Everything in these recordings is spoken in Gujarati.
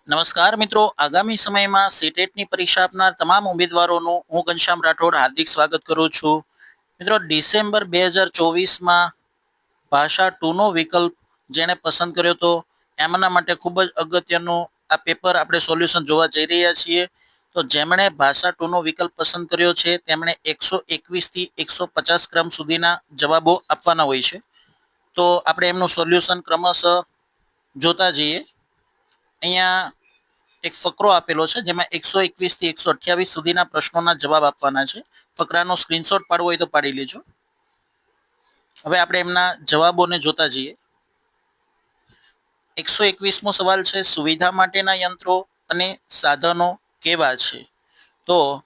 નમસ્કાર મિત્રો, આગામી સમયમાં સીટેટની પરીક્ષા આપનાર તમામ ઉમેદવારોનું હું ઘનશ્યામ રાઠોડ હાર્દિક સ્વાગત કરું છું. મિત્રો, ડિસેમ્બર 2024માં ભાષા 2 નો વિકલ્પ જેણે પસંદ કર્યો હતો એમના માટે ખૂબ જ અગત્યનું આ પેપર આપણે સોલ્યુશન જોવા જઈ રહ્યા છીએ. તો જેમણે ભાષા 2 નો વિકલ્પ પસંદ કર્યો છે તેમણે 121 થી 150 ક્રમ સુધીના જવાબો આપવાના હોય છે. તો આપણે એમનું સોલ્યુશન ક્રમશઃ જોતા જઈએ. અહીંયા એક ફકરો આપેલો છે જેમાં 121 થી 128 સુધીના પ્રશ્નોના જવાબ આપવાના છે. ફકરાનો સ્ક્રીનશોટ પાડવો હોય તો પાડી લેજો. હવે આપણે એમના જવાબોને જોતા જઈએ. 121મો સવાલ છે, સુવિધા માટેના યંત્રો અને સાધનો કેવા છે? તો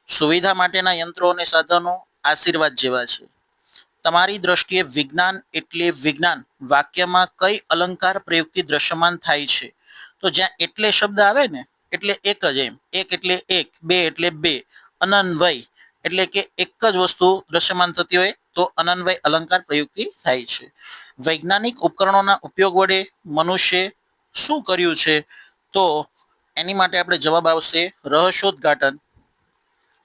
સુવિધા માટેના યંત્રો અને સાધનો આશીર્વાદ જેવા છે. તમારી દ્રષ્ટિએ વિજ્ઞાન એટલે વિજ્ઞાન વાક્યમાં કઈ અલંકાર પ્રયુક્તિ દ્રશ્યમાન થાય છે? તો જ્યાં એટલે શબ્દ આવે ને એટલે એક જ, એમ એક એટલે એક, બે એટલે બે, અનન્વય એટલે કે એક જ વસ્તુ દ્રશ્યમાન થતી હોય તો અનન્વય અલંકાર પ્રયુક્તિ થાય છે. વૈજ્ઞાનિક ઉપકરણોના ઉપયોગ વડે મનુષ્ય શું કર્યું છે? તો એની માટે આપણે જવાબ આવશે રહસ્યોદ્ઘાટન.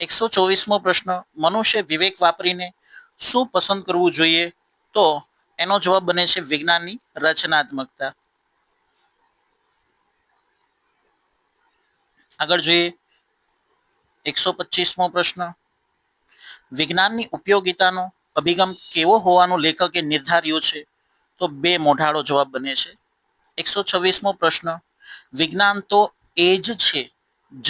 124મો પ્રશ્ન, મનુષ્ય વિવેક વાપરીને શું પસંદ કરવું જોઈએ? તો એનો જવાબ બને છે વિજ્ઞાનની રચનાત્મકતા. આગળ જોઈએ 125મો પ્રશ્ન, વિજ્ઞાનની ઉપયોગિતાનો અભિગમ કેવો હોવાનું લેખકે નિર્ધાર્યું છે? તો બે મોઢાળો જવાબ બને છે. 126મો પ્રશ્ન, વિજ્ઞાન તો એ જ છે જ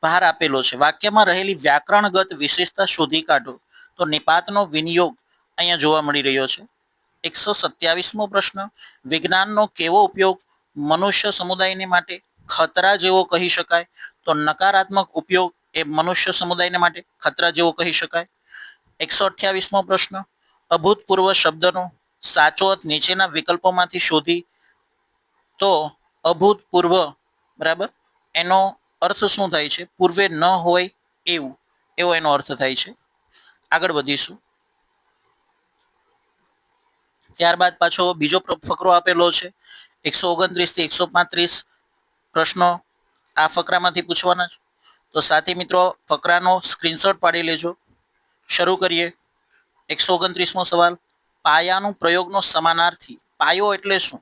ભાર આપેલો છે, વાક્યમાં રહેલી વ્યાકરણગત વિશેષતા શોધી કાઢો. તો નિપાતનો વિનિયોગ અહીંયા જોવા મળી રહ્યો છે. 127મો પ્રશ્ન, વિજ્ઞાનનો કેવો ઉપયોગ મનુષ્ય સમુદાયને માટે ખતરા જેવો કહી શકાય? તો નકારાત્મક ઉપયોગ એ મનુષ્ય સમુદાયને માટે ખતરા જેવો કહી શકાય. 128મો પ્રશ્ન, અભૂતપૂર્વ શબ્દનો સાચો અર્થ નીચેના વિકલ્પોમાંથી શોધી. તો અભૂતપૂર્વ બરાબર એનો અર્થ શું થાય છે? પૂર્વે ન હોય એવું, એવો એનો અર્થ થાય છે. આગળ વધીશું. ત્યારબાદ પાછો બીજો ફકરો આપેલો છે. 129 થી 135 પ્રશ્નો આ ફકરામાંથી પૂછવાના છે. તો સાથી મિત્રો ફકરાનો સ્ક્રીનશોટ પાડી લેજો. શરૂ કરીએ. 129મો સવાલ, પાયાનું પ્રયોગનો સમાનાર્થી. પાયો એટલે શું?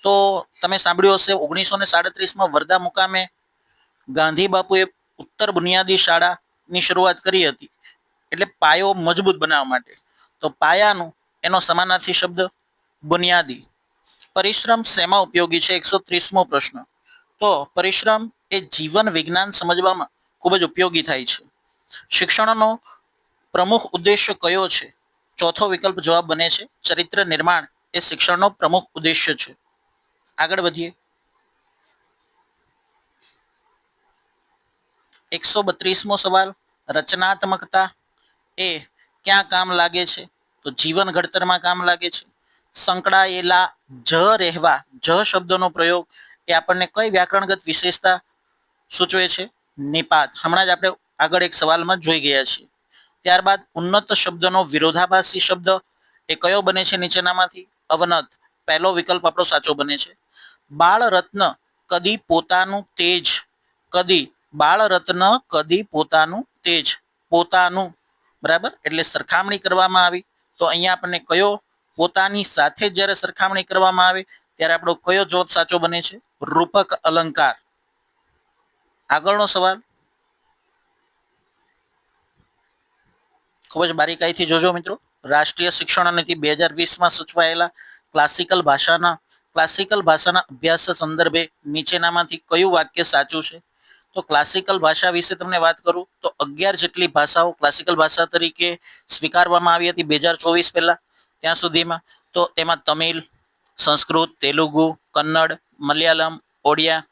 તો તમે સાંભળ્યું હશે 1937માં વર્ધા મુકામે ગાંધી બાપુએ ઉત્તર બુનિયાદી શાળાની શરૂઆત કરી હતી, એટલે પાયો મજબૂત બનાવવા માટે. તો પાયાનું એનો સમાનાર્થી શબ્દ બુનિયાદી. પરિશ્રમ શેમાં ઉપયોગી છે? 130મો પ્રશ્ન, તો પરિશ્રમ એ જીવન વિજ્ઞાન સમજવામાં ખૂબ જ ઉપયોગી થાય છે. શિક્ષણનો પ્રમુખ ઉદ્દેશ્ય કયો છે? ચોથો વિકલ્પ જવાબ બને છે ચરિત્ર નિર્માણ એ શિક્ષણનો પ્રમુખ ઉદ્દેશ્ય છે. આગળ વધીએ. 132મો સવાલ, રચનાત્મકતા એ ક્યાં કામ લાગે છે? તો જીવન ઘડતરમાં કામ લાગે છે. સંકળાયેલા જ રહેવા, જ શબ્દનો પ્રયોગ એ આપણને કઈ વ્યાકરણગત વિશેષતા સૂચવે છે? નિપાત. હમણાં જ આપણે આગળ એક સવાલમાં જોઈ ગયા છીએ. ત્યારબાદ ઉન્નત શબ્દનો વિરોધાભાસી શબ્દ એ કયો બને છે નીચેનામાંથી? અવનત. પહેલો વિકલ્પ આપણો સાચો બને છે. બાળ રત્ન કદી પોતાનું તેજ, કદી બાળ રત્ન કદી પોતાનું તેજ, પોતાનું બરાબર એટલે સરખામણી કરવામાં આવી. તો અહીંયા આપણને કયો પોતાની સાથે જ્યારે સરખામણી કરવામાં આવે ત્યારે આપણો કયો જવાબ સાચો બને છે? રૂપક અલંકાર. આગળનો સવાલ ખૂબ જ બારીકાઈથી જોજો મિત્રો. રાષ્ટ્રીય શિક્ષણ નીતિ 2020માં સૂચવાયેલા ક્લાસિકલ ભાષાના અભ્યાસ સંદર્ભે નીચેનામાંથી કયું વાક્ય સાચું છે? તો ક્લાસિકલ ભાષા વિશે તમને વાત કરું તો 11 જેટલી ભાષાઓ ક્લાસિકલ ભાષા તરીકે સ્વીકારવામાં આવી હતી 2024 પહેલા ત્યાં સુધીમાં. તો એમાં તમિલ, સંસ્કૃત, તેલુગુ, કન્નડ, મલયાલમ, ઓડિયા,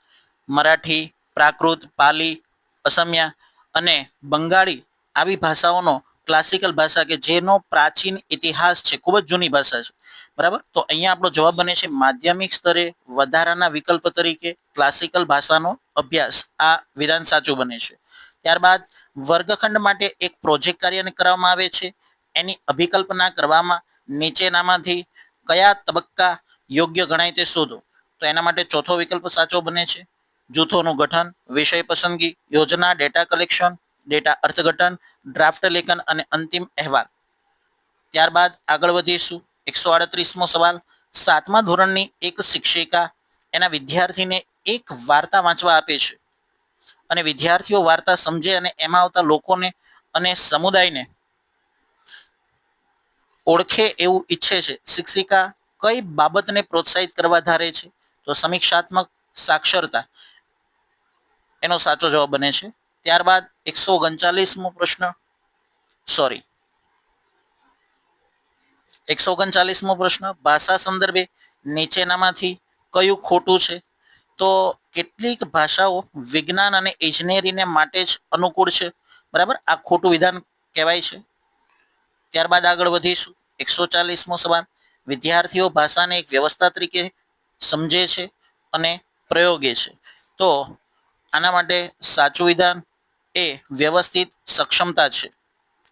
મરાઠી, પ્રાકૃત, પાલી, અસમિયા અને બંગાળી આવી ભાષાઓનો ક્લાસિકલ ભાષા કે જેનો પ્રાચીન ઇતિહાસ છે, ખૂબ જ જૂની ભાષા છે બરાબર. તો અહીંયા આપણો જવાબ બને છે માધ્યમિક સ્તરે વધારાના વિકલ્પ તરીકે ક્લાસિકલ ભાષાનો અભ્યાસ. આ વિધાન સાચું બને છે. ત્યારબાદ વર્ગખંડ માટે એક પ્રોજેક્ટ કાર્ય કરવામાં આવે છે, એની અભિકલ્પના કરવામાં નીચેનામાંથી કયા તબક્કા યોગ્ય ગણાય તે શોધો. તો એના માટે ચોથો વિકલ્પ સાચો બને છે. જૂથોનું ગઠન, વિષય પસંદગી, યોજના, ડેટા કલેક્શન, ડેટા અર્થઘટન, ડ્રાફ્ટ લેખન અને અંતિમ અહેવાલ. ત્યારબાદ આગળ વધીશું. 138મો સવાલ. 7મા ધોરણની એક શિક્ષિકા એના વિદ્યાર્થીને એક વાર્તા વાંચવા આપે છે અને વિદ્યાર્થીઓ વાર્તા સમજે અને એમાં આવતા લોકોને અને સમુદાયને ઓળખે એવું ઈચ્છે છે. શિક્ષિકા કઈ બાબતને પ્રોત્સાહિત કરવા ધારે છે? તો સમીક્ષાત્મક સાક્ષરતા એનો સાચો જવાબ બને છે. ત્યારબાદ 139મો પ્રશ્ન 139મો પ્રશ્ન. ભાષા સંદર્ભે નીચેનામાંથી કયું ખોટું છે? તો કેટલીક ભાષાઓ વિજ્ઞાન અને ઇજનેરીને માટે જ અનુકૂળ છે. બરાબર, આ ખોટું વિધાન કહેવાય છે. ત્યારબાદ આગળ વધીશું. 140મો સવાલ. વિદ્યાર્થીઓ ભાષાને એક વ્યવસ્થા તરીકે સમજે છે અને પ્રયોગે છે. તો આના માટે સાચું વિધાન એ વ્યવસ્થિત સક્ષમતા છે.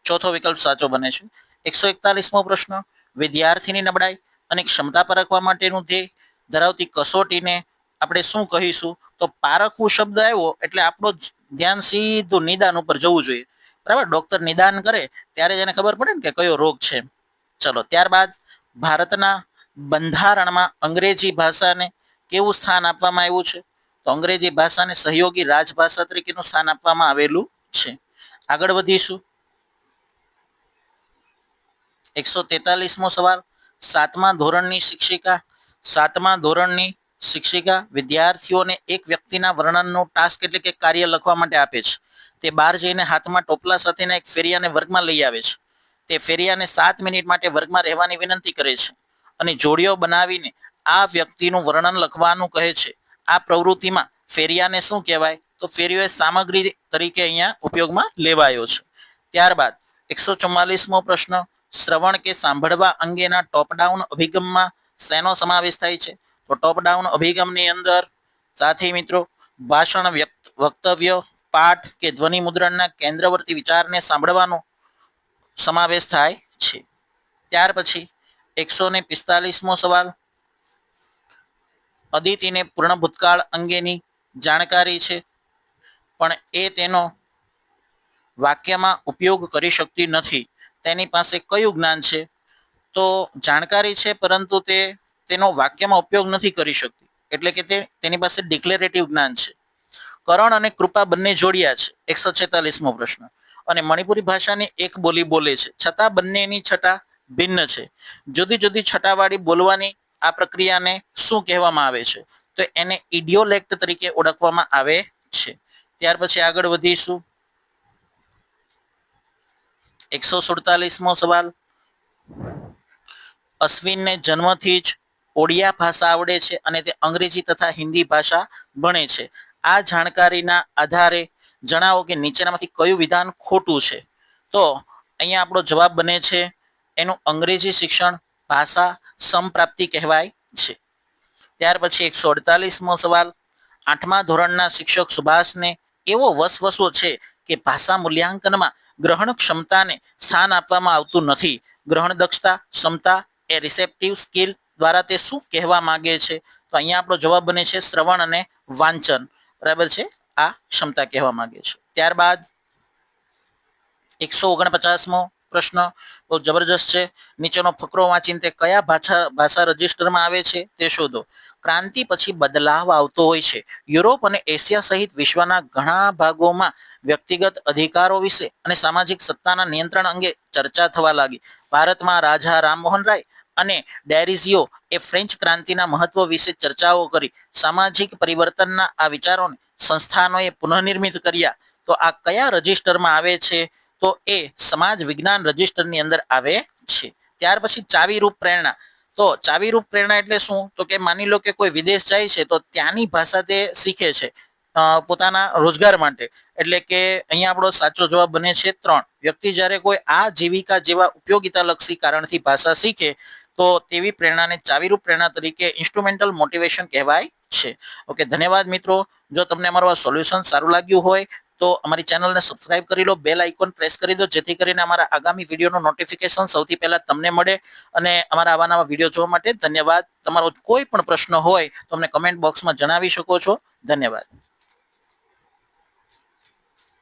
ચોથો વિકલ્પ સાચો બને છે. 141મો પ્રશ્ન. વિદ્યાર્થીની નબળાઈ અને ક્ષમતા પરખવા માટેનું ધ્યેય ધરાવતી કસોટીને આપણે શું કહીશું? તો પારખવું શબ્દ આવ્યો એટલે આપણું ધ્યાન સીધું નિદાન ઉપર જવું જોઈએ. બરાબર, ડોક્ટર નિદાન કરે ત્યારે જ એને ખબર પડે ને કે કયો રોગ છે. ચલો, ત્યારબાદ ભારતના બંધારણમાં અંગ્રેજી ભાષાને કેવું સ્થાન આપવામાં આવ્યું છે? તો અંગ્રેજી ભાષાને સહયોગી રાજભાષા તરીકેનું સ્થાન આપવામાં આવેલું છે. આગળ વધીશું. 143મો સવાલ. 7મા ધોરણની શિક્ષિકા વિદ્યાર્થીઓને એક વ્યક્તિના વર્ણનનું ટાસ્ક એટલે કે કાર્ય લખવા માટે આપે છે. તે બહાર જઈને હાથમાં ટોપલા સાથેના એક ફેરિયાને વર્ગમાં લઈ આવે છે. તે ફેરિયાને 7 મિનિટ માટે વર્ગમાં રહેવાની વિનંતી કરે છે અને જોડીઓ બનાવીને આ વ્યક્તિનું વર્ણન લખવાનું કહે છે. આ પ્રવૃત્તિમાં ફેરિયાને શું કહેવાય? તો ફેરિયો એ સામગ્રી તરીકે અહીંયા ઉપયોગમાં લેવાયો છે. ત્યારબાદ 144મો પ્રશ્ન. શ્રવણ કે સાંભળવા અંગેના ટોપ ડાઉન અભિગમમાં શેનો સમાવેશ થાય છે? તો ટોપ ડાઉન અભિગમની અંદર સાથી મિત્રો ભાષણ, વક્તવ્ય, પાઠ કે ધ્વનિ મુદ્રણના કેન્દ્રવર્તી વિચારને સાંભળવાનો સમાવેશ થાય છે. ત્યાર પછી 145મો સવાલ. અદિતિને પૂર્ણ ભૂતકાળ અંગેની જાણકારી છે પણ એ તેનો વાક્યમાં ઉપયોગ કરી શકતી નથી. તેની પાસે કયું જ્ઞાન છે? તો જાણકારી છે પરંતુ તેનો વાક્યમાં ઉપયોગ નથી કરી શકતી, એટલે કે તેની પાસે ડિક્લેરેટિવ જ્ઞાન છે. કરણ અને કૃપા બંને જોડિયા છે. 146મો પ્રશ્ન. અને મણિપુરી ભાષાની એક બોલી બોલે છે છતાં બંનેની છટા ભિન્ન છે. જુદી જુદી છટાવાળી બોલવાની આ પ્રક્રિયાને શું કહેવામાં આવે છે? તો એને ઇડિયોલેક્ટ તરીકે ઓળખવામાં આવે છે. ત્યાર પછી આગળ વધીશું. 147મો સવાલ. અશ્વિનને જન્મથી જ ઓડિયા ભાષા આવડે છે અને તે અંગ્રેજી તથા હિન્દી ભાષા ભણે છે. આ જાણકારીના આધારે જણાવો કે નીચેનામાંથી કયું વિધાન ખોટું છે? તો અહીંયા આપણો જવાબ બને છે એનું અંગ્રેજી શિક્ષણ ભાષા સમપ્રાપ્તિ કહેવાય છે. ત્યાર પછી 148મો સવાલ. 8મા ધોરણના શિક્ષક સુભાષને એવો વસવસો છે કે ભાષા મૂલ્યાંકનમાં ગ્રહણ ક્ષમતાને સ્થાન આપવામાં આવતું નથી. ગ્રહણ દક્ષતા, ક્ષમતા એ રિસેપ્ટિવ સ્કિલ દ્વારા તે શું કહેવા માંગે છે? તો અહીંયા આપણો જવાબ બને છે શ્રવણ અને વાંચન. બરાબર છે, આ ક્ષમતા કહેવા માંગે છે. ત્યારબાદ 149મો પ્રશ્ન બહુ જબરજસ્ત છે. નીચેનો ફકરો વાંચીને તે કયા ભાષા રજિસ્ટરમાં આવે છે તે શોધો. ક્રાંતિ પછી બદલાવ આવતો હોય છે. યુરોપ અને એશિયા સહિત વિશ્વના ઘણા ભાગોમાં વ્યક્તિગત અધિકારો વિશે અને સામાજિક સત્તાના નિયંત્રણ અંગે ચર્ચા થવા લાગી. ભારતમાં રાજા રામમોહન રાય અને ડેરિઝિયો એ ફ્રેન્ચ ક્રાંતિના મહત્વ વિશે ચર્ચાઓ કરી. સામાજિક પરિવર્તનના આ વિચારોને સંસ્થાનોએ પુનઃનિર્મિત કર્યા. તો આ કયા રજિસ્ટરમાં આવે છે? તો એ સમાજ વિજ્ઞાન રજિસ્ટરની અંદર આવે છે. ત્યાર પછી ચાવીરૂપ પ્રેરણા. તો ચાવીરૂપ પ્રેરણા એટલે શું? તો કે માની લો કે કોઈ વિદેશ જાય છે તો ત્યાંની ભાષા તે શીખે છે પોતાના રોજગાર માટે. એટલે કે અહીંયા આપણો સાચો જવાબ બને છે 3. વ્યક્તિ જ્યારે કોઈ આજીવિકા જેવા ઉપયોગિતા લક્ષી કારણથી ભાષા શીખે તો તેવી પ્રેરણાને ચાવીરૂપ પ્રેરણા તરીકે ઇન્સ્ટ્રુમેન્ટલ મોટિવેશન કહેવાય છે. ઓકે, ધન્યવાદ મિત્રો. જો તમને અમારું આ સોલ્યુશન સારું લાગ્યું હોય તો અમારી ચેનલને સબસ્ક્રાઇબ કરી લો, બેલ આઇકોન પ્રેસ કરી દો જેથી કરીને અમારા આગામી વિડીયોનો નોટિફિકેશન સૌથી પહેલા તમને મળે. અને અમારા આવા નવા વિડીયો જોવા માટે ધન્યવાદ. તમારો કોઈ પણ પ્રશ્ન હોય તો અમને કમેન્ટ બોક્સમાં જણાવી શકો છો. ધન્યવાદ.